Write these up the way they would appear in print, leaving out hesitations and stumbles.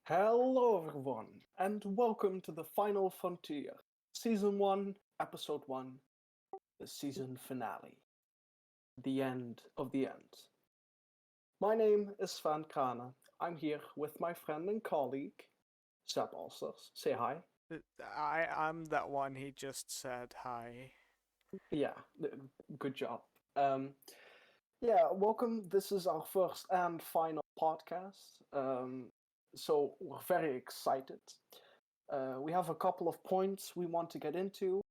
Hello, everyone, and welcome to the Final Frontier, Season 1, Episode 1, the season finale, the end of the end. My name is Sven Kana. I'm here with my friend and colleague, Seb Alsters. Say hi. I'm that one he just said hi. Yeah, good job. Um, yeah, welcome. This is our first and final podcast. So we're very excited. We have a couple of points we want to get into.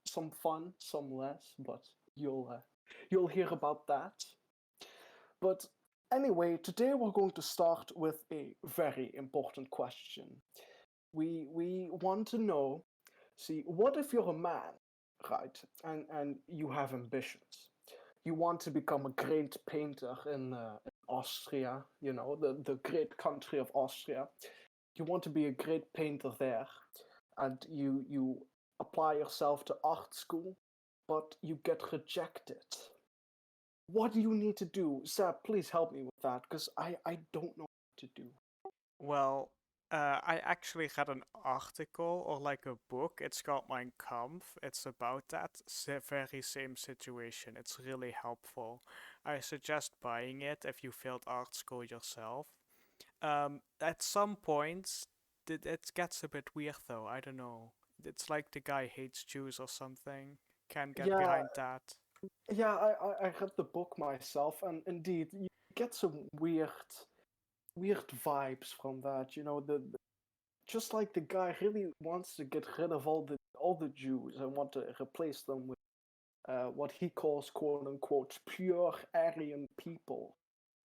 Some fun, some less, but you'll hear about that. But anyway, today we're going to start with a very important question. We want to know, see, what if you're a man, right, and you have ambitions? You want to become a great painter in Austria, the great country of Austria. You want to be a great painter there, and you apply yourself to art school, but you get rejected. What do you need to do? Seb, please help me with that, because I don't know what to do. Well, I actually read an article or like a book. It's called Mein Kampf. It's about that very same situation. It's really helpful. I suggest buying it if you failed art school yourself. At some points, it gets a bit weird though. I don't know. It's like the guy hates Jews or something. Can't get Yeah, behind that. yeah, I read the book myself, and indeed, you get some weird vibes from that. Just like the guy really wants to get rid of all the Jews and want to replace them with what he calls "quote unquote" pure Aryan people,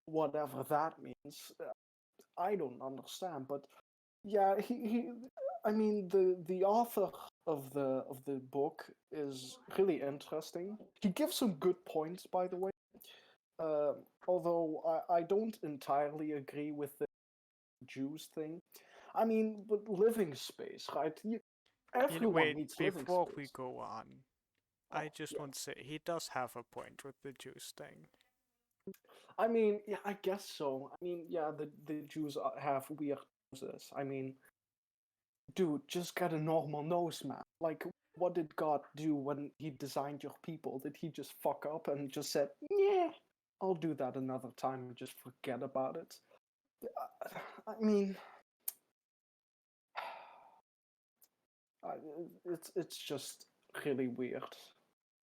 whatever that means. I don't understand, but yeah, he I mean the author of the book is really interesting. He gives some good points, by the way. Uh, Although I don't entirely agree with the Jews thing. I mean, but living space, right? Everyone Wait, needs living before we space. go on, I Oh, just yeah. want to say he does have a point with the juice thing. I mean, yeah, I guess so. I mean, yeah, the Jews have weird noses. I mean, dude, just get a normal nose, man. Like, what did God do when He designed your people? Did He just fuck up and just said, "Yeah, I'll do that another time and just forget about it"? I mean, it's just really weird.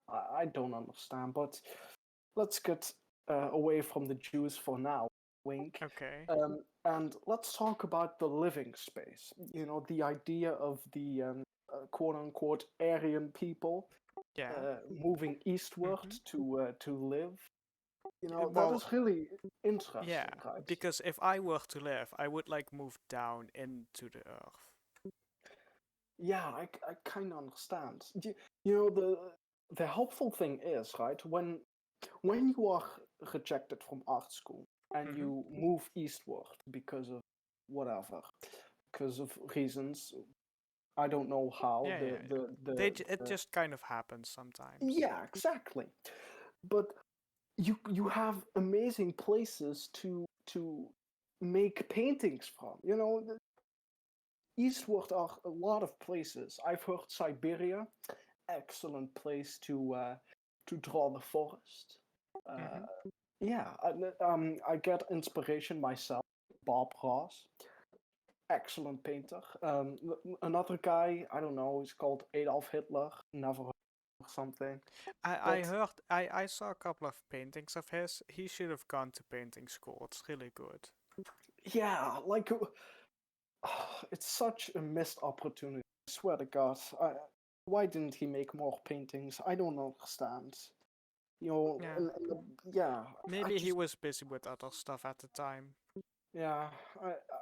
I don't understand, but let's get away from the Jews for now. Wink. Okay. And let's talk about the living space. The idea of the quote unquote Aryan people Yeah. moving eastward Mm-hmm. to live. That Well, is really yeah, interesting, right? because if I were to live, I would like move down into the earth. Yeah, I kind of understand. The helpful thing is, right, when you are rejected from art school and Mm-hmm. you move eastward because of whatever, because of reasons I don't know how Yeah, the yeah. the They the, it the just kind of happens sometimes. yeah, exactly. But you have amazing places to make paintings from. Eastward are a lot of places. I've heard Siberia, excellent place to draw the forest. Uh, Mm-hmm. yeah, I get inspiration myself. Bob Ross, excellent painter. Another guy, I don't know, he's called Adolf Hitler. Never heard or something. I But heard I saw a couple of paintings of his. He should have gone to painting school. It's really good. yeah, like it's such a missed opportunity. I swear to God. Why didn't he make more paintings? I don't understand. Yeah. Yeah, I Maybe he just was busy with other stuff at the time. yeah,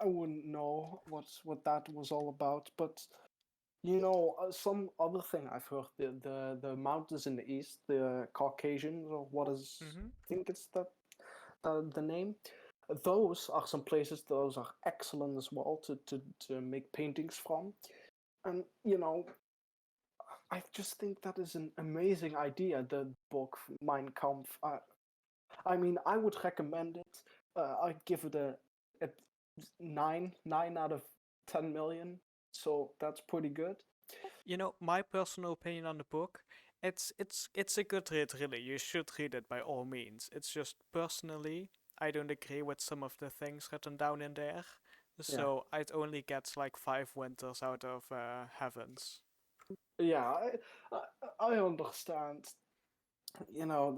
I wouldn't know what that was all about. But some other thing I've heard the mountains in the east, the Caucasians or what is Mm-hmm. I think it's the name. Those are some places. Those are excellent as well to make paintings from. And I just think that is an amazing idea. The book Mein Kampf. I mean, I would recommend it. I'd give it a nine out of 10 million. So that's pretty good. You know, my personal opinion on the book, it's a good read, really. You should read it by all means. It's just personally, I don't agree with some of the things written down in there. Yeah, So I'd only get like 5 winters out of heavens. yeah, I understand. You know,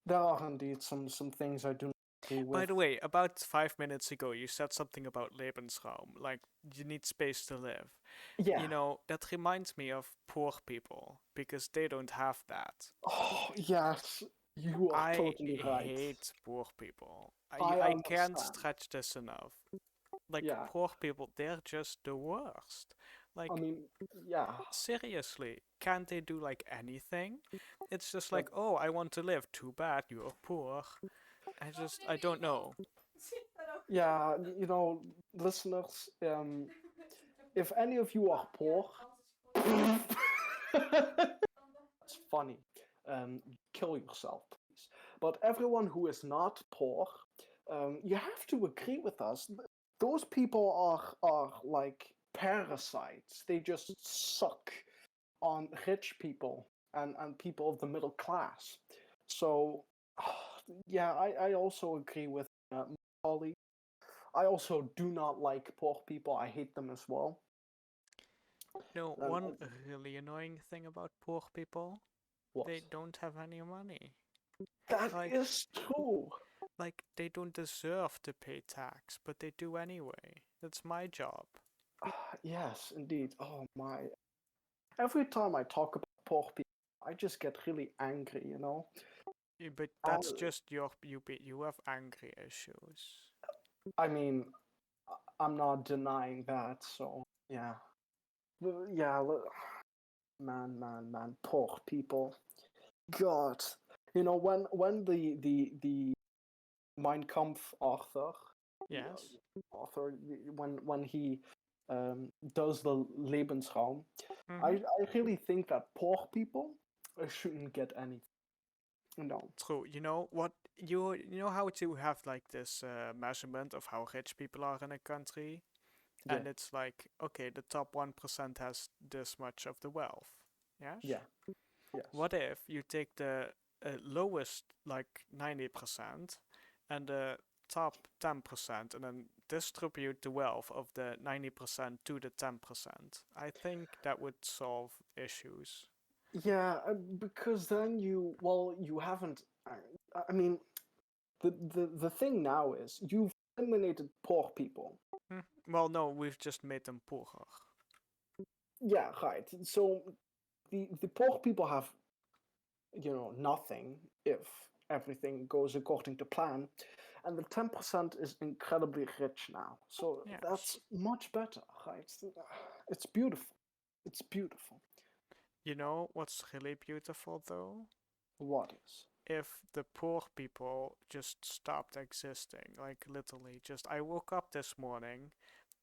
there are indeed some things I do not agree By with. the way, about 5 minutes ago, you said something about Lebensraum, like you need space to live. Yeah. You know, that reminds me of poor people because they don't have that. Oh, yes, you are I totally right. hate poor people. I, I I can't understand. stretch this enough. Like, Yeah, poor people, they're just the worst. I Like, mean, yeah, seriously, can't they do like anything? It's just but like, oh, I want to live. Too bad, you're poor. I don't know. yeah, listeners, if any of you are poor, that's funny. Kill yourself, please. But everyone who is not poor, you have to agree with us. Those people are like parasites. They just suck on rich people and people of the middle class. So, yeah, I also agree with my colleague. I also do not like poor people. I hate them as well. No, And one really annoying thing about poor people, what? they don't have any money. That Like, is true. they don't deserve to pay tax, but they do anyway. That's my job. Yes, indeed. Oh my. Every time I talk about poor people, I just get really angry, you know? But And that's just you have angry issues. I mean, I'm not denying that, so yeah. Yeah, man, poor people. God. You know, when the Mein Kampf author, Yes. author, when he does the Lebensraum, Mm-hmm. I really think that poor people shouldn't get anything. No. True. You know what? You know how to have like this measurement of how rich people are in a country, Yeah. and it's like, okay, the top 1% has this much of the wealth. Yes. Yeah. Yes. What if you take the lowest like 90% and the top 10% and then distribute the wealth of the 90% to the 10%? I think that would solve issues. Yeah, because then you haven't. I mean, the thing now is you've eliminated poor people. Well, no, we've just made them poorer. Yeah, right. So the poor people have, nothing if everything goes according to plan, and the 10% is incredibly rich now. So Yes. that's much better, right? It's beautiful. It's beautiful. You know what's really beautiful though? What is? If the poor people just stopped existing, like literally just I woke up this morning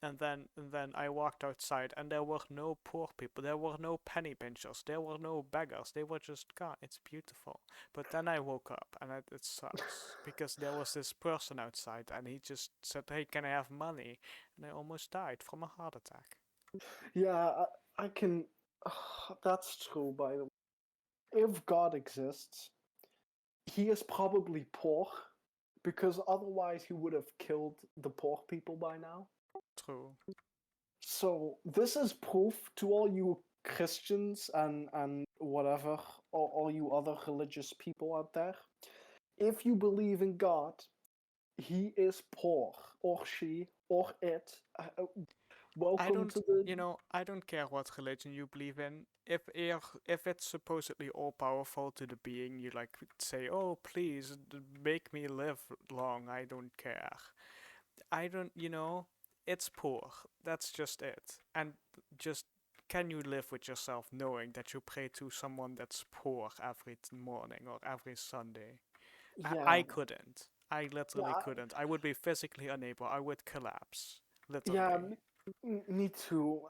and then I walked outside and there were no poor people, there were no penny pinchers, there were no beggars, they were just gone. It's beautiful. But then I woke up and it sucks because there was this person outside and he just said, "Hey, can I have money?" And I almost died from a heart attack. Yeah, I can. That's true, by the way. If God exists, he is probably poor because otherwise he would have killed the poor people by now. True. So this is proof to all you Christians and whatever, all you other religious people out there. If you believe in God, he is poor, or she, or it. I Welcome don't, to the. I don't care what religion you believe in. If it's supposedly all powerful to the being, you like say, "Oh, please make me live long." I don't care. I don't, it's poor. That's just it. And just can you live with yourself knowing that you pray to someone that's poor every morning or every Sunday? I Yeah, couldn't. I literally yeah, couldn't. I would be physically unable. I would collapse. yeah. Literally. Me too.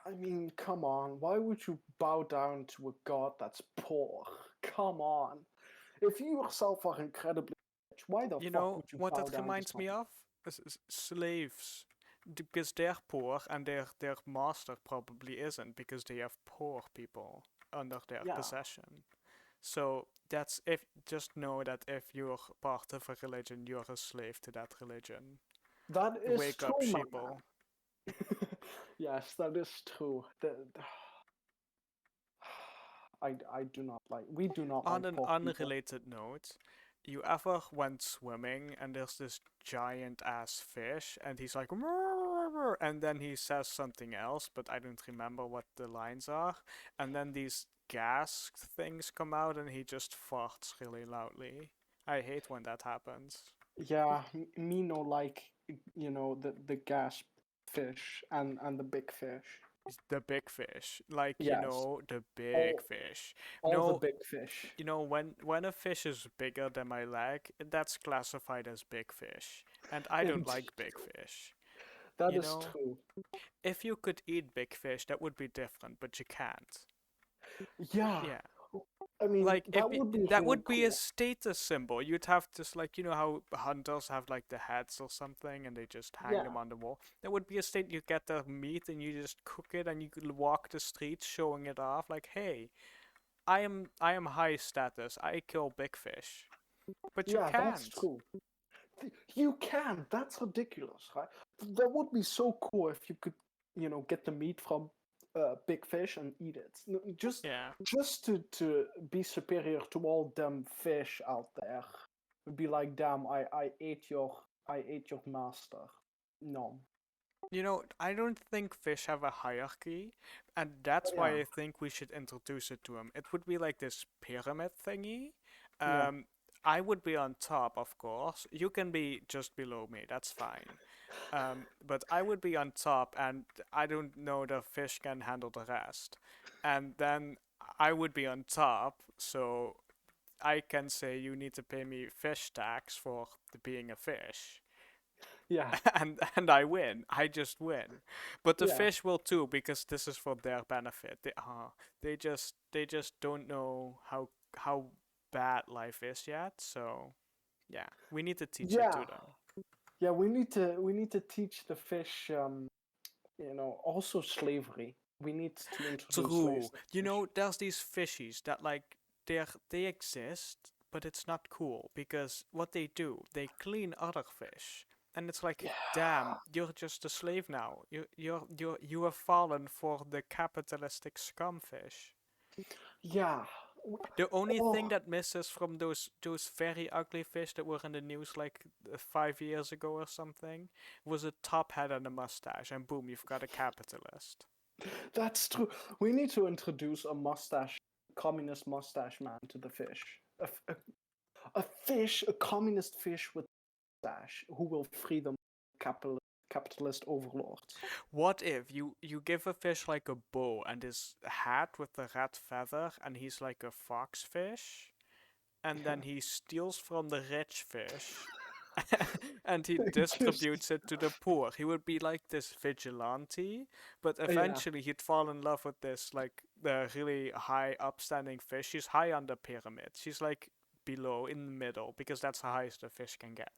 I mean, come on. Why would you bow down to a god that's poor? Come on. If you yourself are incredibly rich, why the You fuck know would you what bow that down to reminds me someone? of? Slaves, because they're poor and their master probably isn't because they have poor people under their Yeah, possession. So that's if just know that if you're part of a religion, you're a slave to that religion. that is Wake up, true, my sheeple. man. Yes, that is true. I do not like. We do not On like an poor people. unrelated note, you ever went swimming and there's this giant ass fish and he's like, "Roar," and then he says something else, but I don't remember what the lines are, and then these gas things come out and he just farts really loudly. I hate when that happens. Yeah, me no like the gas fish and the big fish. The big fish, like Yes, the big all fish. all the No, big fish. when a fish is bigger than my leg, that's classified as big fish, and I don't Indeed, like big fish. that You is know, true. if you could eat big fish, that would be different, but you can't. Yeah, Yeah, I mean like if that would be that really would be a cool. status symbol. You'd have just like how hunters have like the heads or something, and they just hang them Yeah, on the wall. That would be a state. You get the meat and you just cook it, and you could walk the streets showing it off. Like, hey, I am high status. I kill big fish, but you yeah, that's can't. true. You can. That's ridiculous, right? That would be so cool if you could, get the meat from big fish and eat it. Yeah. Just to be superior to all them fish out there. Be like, damn, I ate your master. No. I don't think fish have a hierarchy, and that's Yeah, why I think we should introduce it to them. It would be like this pyramid thingy. yeah, Um, I would be on top, of course. You can be just below me, that's fine. But I would be on top, and I don't know the fish can handle the rest. And then I would be on top, so I can say you need to pay me fish tax for being a fish. yeah, and I win. I just win. But the yeah, fish will too because this is for their benefit. They just don't know how bad life is yet. So yeah, we need to teach it yeah, to them. yeah. We need to teach the fish. Also slavery. We need to introduce slaves True. to fish. There's these fishies that like they exist, but it's not cool because what they do, they clean other fish. And it's like, Yeah, damn, you're just a slave now. You have fallen for the capitalistic scumfish. yeah. The only thing Oh, that misses from those very ugly fish that were in the news like 5 years ago or something was a top hat and a mustache, and boom, you've got a capitalist. that's true. We need to introduce a communist mustache man to the fish. A communist fish with a mustache who will free the capitalist overlords. What if you give a fish like a bow and his hat with the red feather, and he's like a foxfish, and then he steals from the rich fish and he Just distributes it to the poor. He would be like this vigilante, but yeah, eventually he'd fall in love with this like the really high upstanding fish. She's high on the pyramid. She's like below in the middle because that's how highest a fish can get.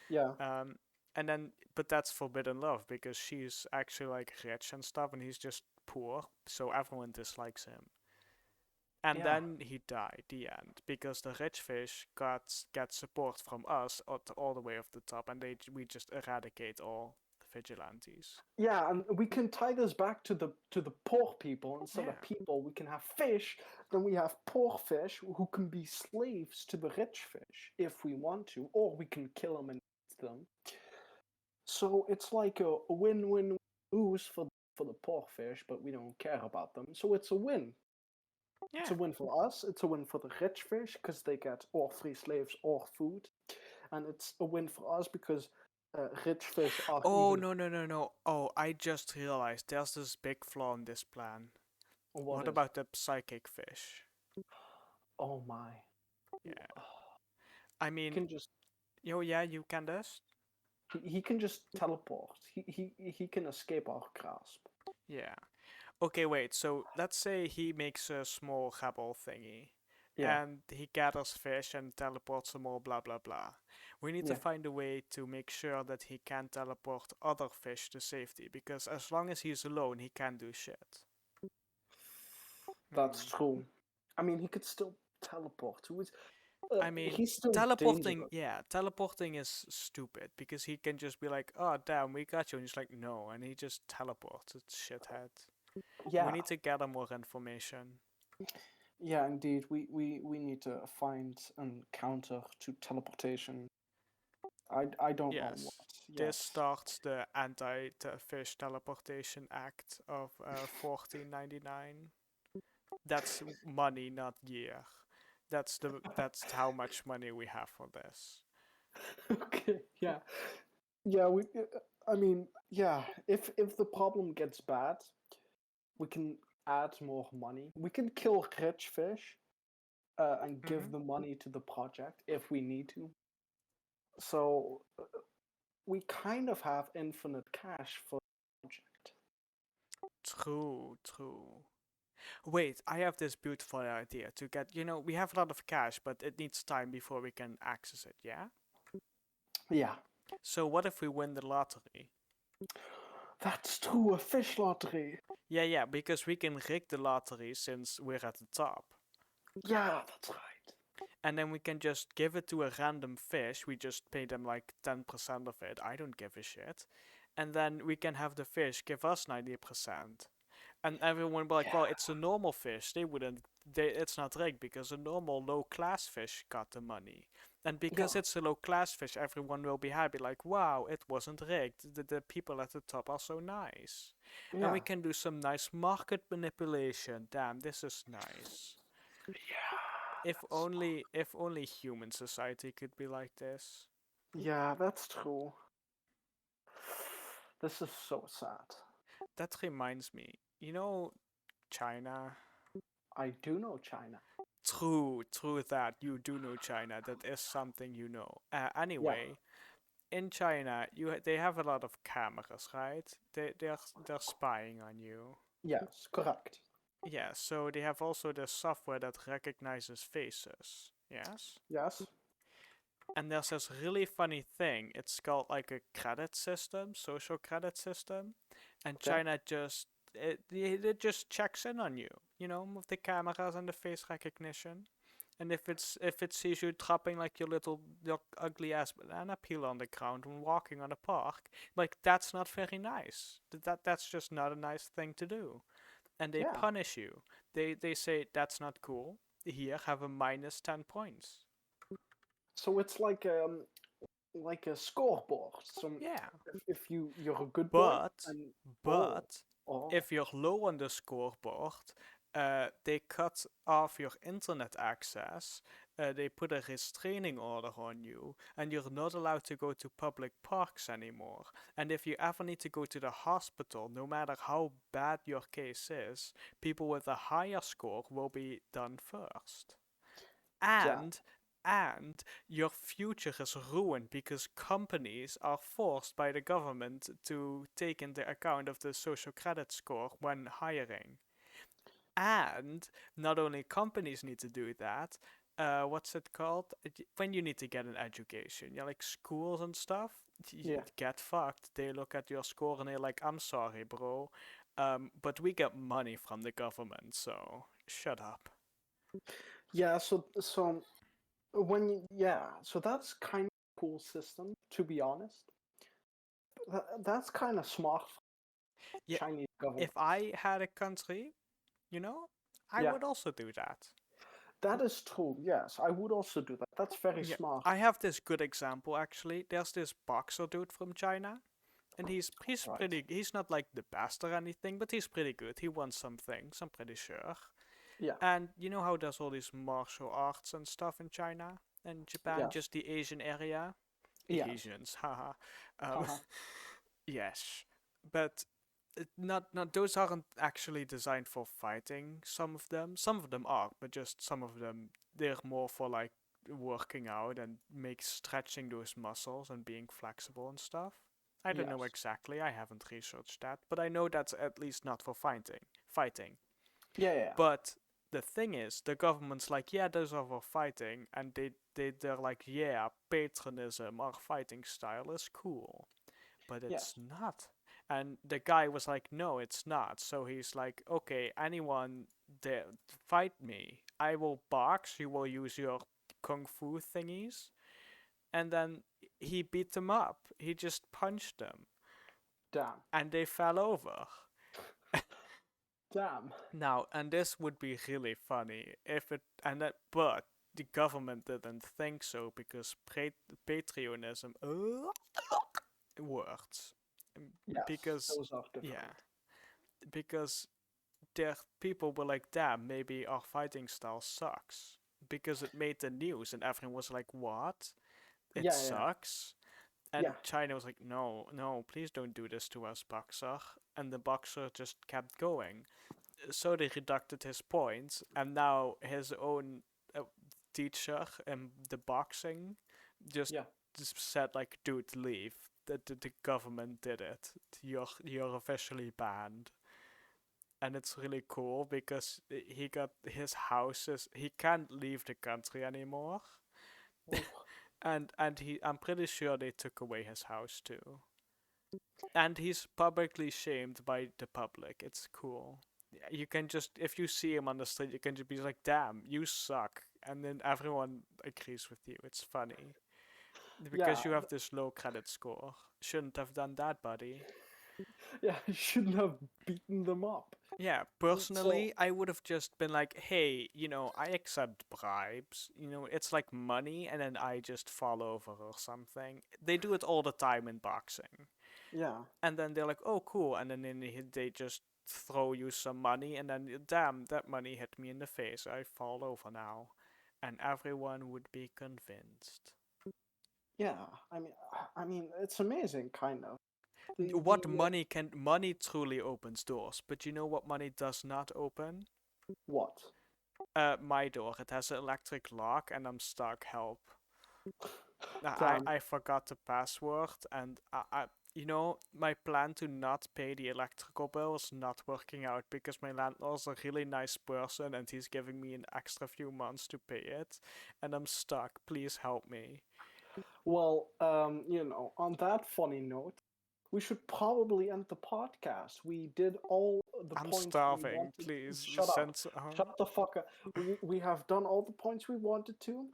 yeah, Um, and then, but that's forbidden love because she's actually like rich and stuff, and he's just poor, so everyone dislikes him. And yeah. then he died, the end, because the rich fish get support from us all the way off the top, and we just eradicate all the vigilantes. Yeah, and we can tie this back to the poor people. Instead of Yeah, people, we can have fish. Then we have poor fish who can be slaves to the rich fish if we want to, or we can kill them and eat them. So it's like a win-win lose for the poor fish, but we don't care about them. So it's a win. It's yeah. a win for us. It's a win for the rich fish because they get or free slaves or food, and it's a win for us because rich fish are Oh even. no no no no! Oh, I just realized there's this big flaw in this plan. What What is about it? the psychic fish? Oh my! Yeah, I He mean, can just yeah, you can this. he can just teleport. He can escape our grasp. Yeah. Okay, wait. So let's say he makes a small rebel thingy. Yeah. and he gathers fish and teleports them all, blah blah blah. We need to Yeah. find a way to make sure that he can teleport other fish to safety, because as long as he's alone, he can't do shit. That's Hmm. true. I mean, he could still teleport. I mean, He's still teleporting, dangerous. yeah, teleporting is stupid because he can just be like, oh, damn, we got you. And he's like, no. And he just teleports. It's shithead. We Yeah. need to gather more information. Yeah, indeed. We need to find an counter to teleportation. I don't know what. Yes. This Yes. starts the Anti-Fish Teleportation Act of 1499. That's money, not year. That's how much money we have for this. Okay. Yeah. Yeah. I mean, yeah. If the problem gets bad, we can add more money. We can kill rich fish and give Hmm. the money to the project if we need to. So we kind of have infinite cash for the project. True, true. Wait, I have this beautiful idea to get, we have a lot of cash, but it needs time before we can access it, yeah? Yeah, So what if we win the lottery? that's true. A fish lottery. Yeah, yeah, because we can rig the lottery since we're at the top. Yeah, that's right. And then we can just give it to a random fish. We just pay them like 10% of it. I don't give a shit. And then we can have the fish give us 90%. And everyone will be like, well, Yeah, it's a normal fish. It's not rigged because a normal low class fish got the money. And because yeah, it's a low class fish, everyone will be happy, like, wow, it wasn't rigged. The people at the top are so nice. And yeah, we can do some nice market manipulation. Damn, this is nice. yeah. If only human society could be like this. Yeah, that's true. This is so sad. That reminds me, China. I do know China. True that you do know China. That is something you know. Yeah. Anyway, in China, they have a lot of cameras, right? They're spying on you. Yes, correct. Yeah, so they have also the software that recognizes faces. Yes. Yes. And there's this really funny thing. It's called like a credit system, social credit system, and Okay. China it just checks in on you, with the cameras and the face recognition. And if it sees you dropping like your ugly ass banana peel on the ground when walking on a park, like that's not very nice. That's just not a nice thing to do. And they Yeah. punish you. They say that's not cool. Here, have a minus 10 points. So it's like a scoreboard. So Yeah. if you're a good boy But and oh but oh if you're low on the scoreboard, they cut off your internet access. They put a restraining order on you, and you're not allowed to go to public parks anymore. And if you ever need to go to the hospital, no matter how bad your case is, people with a higher score will be done first. yeah And your future is ruined because companies are forced by the government to take into account of the social credit score when hiring. And not only companies need to do that, what's it called? When you need to get an education, like schools and stuff, yeah get fucked. They look at your score and they're like, I'm sorry, bro. But we get money from the government, so shut up. yeah. So when yeah, so that's kind of a cool system, to be honest. That's kind of smart for Yeah, Chinese government. if I had a country, you know, I Yeah, would also do that. that is true. Yes, I would also do that. That's very Yeah, smart. I have this good example actually. There's this boxer dude from China, and he's Right. pretty. He's not like the best or anything, but he's pretty good. He won some things, I'm pretty sure. Yeah. And you know how there's all these martial arts and stuff in China and Japan, Yes. just the Asian area. Yes. Asians, haha. Um, Haha. yes, but not those aren't actually designed for fighting. Some of them are, but just some of them they're more for like working out and make stretching those muscles and being flexible and stuff. I don't know Yes. exactly. I haven't researched that, but I know that's at least not for fighting. Fighting, Yeah. Yeah. but the thing is, the government's like, yeah, those are for fighting, and they're like, yeah, patronism, our fighting style is cool, but it's Yes. not. And the guy was like, no, it's not. So he's like, okay, anyone that fight me, I will box. You will use your kung fu thingies, and then he beat them up. He just punched them, Damn. and they fell over. Damn. Now, and this would be really funny if it, and that, but the government didn't think so because patriotism words. Yes. Because, Those are yeah, different. because there people were like, damn, maybe our fighting style sucks. Because it made the news and everyone was like, what? It Yeah. Yeah. sucks? And Yeah. China was like, no, no, please don't do this to us, boxer. And the boxer just kept going. So they reducted his points, and now his own teacher in the boxing just, Yeah. just said like, "Dude, leave. The government did it. You're officially banned." And it's really cool because he got his houses. He can't leave the country anymore, Oh. and I'm pretty sure they took away his house too. And he's publicly shamed by the public. It's cool. You can just, if you see him on the street, you can just be like, "Damn, you suck," and then everyone agrees with you. It's funny Yeah. because you have this low credit score. Shouldn't have done that, buddy. Yeah. You shouldn't have beaten them up. Yeah, So personally, I would have just been like, "Hey, I accept bribes. It's like money, and then I just fall over or something." They do it all the time in boxing. yeah. And then they're like, "Oh, cool," and then they just throw you some money, and then damn, that money hit me in the face. I fall over now, and everyone would be convinced. Yeah. I mean, it's amazing, kind of. The What money truly opens doors, but you know what money does not open? what? My door. It has an electric lock, and I'm stuck. Help! Damn. I forgot the password, and my plan to not pay the electrical bill is not working out because my landlord's a really nice person and he's giving me an extra few months to pay it, and I'm stuck. Please help me. Well, on that funny note, we should probably end the podcast. We did all the I'm points we starving. wanted. Please Shut up. send some. Shut the fuck up. We have done all the points we wanted to.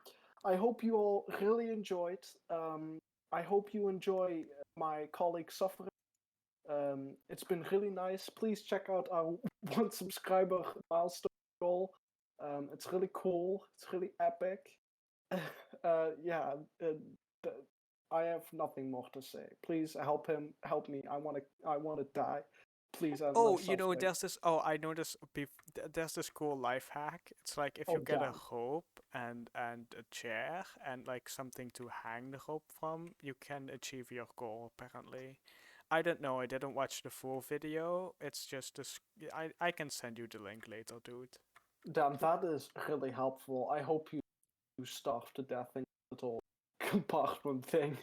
I hope you all really enjoyed. I hope you enjoy my colleague suffering. It's been really nice. Please check out our 1 subscriber milestone goal. It's really cool. It's really epic. Yeah, th- I have nothing more to say. Please help him. Help me. I want to die. Please end my Oh, suffering. there's this. Oh, I know this. There's this cool life hack. It's like if you Oh get a damn. rope and a chair and like something to hang the rope from, you can achieve your goal. Apparently, I don't know. I didn't watch the full video. It's just this. I can send you the link later, dude. Damn, that is really helpful. I hope you starve to death in your little compartment thing.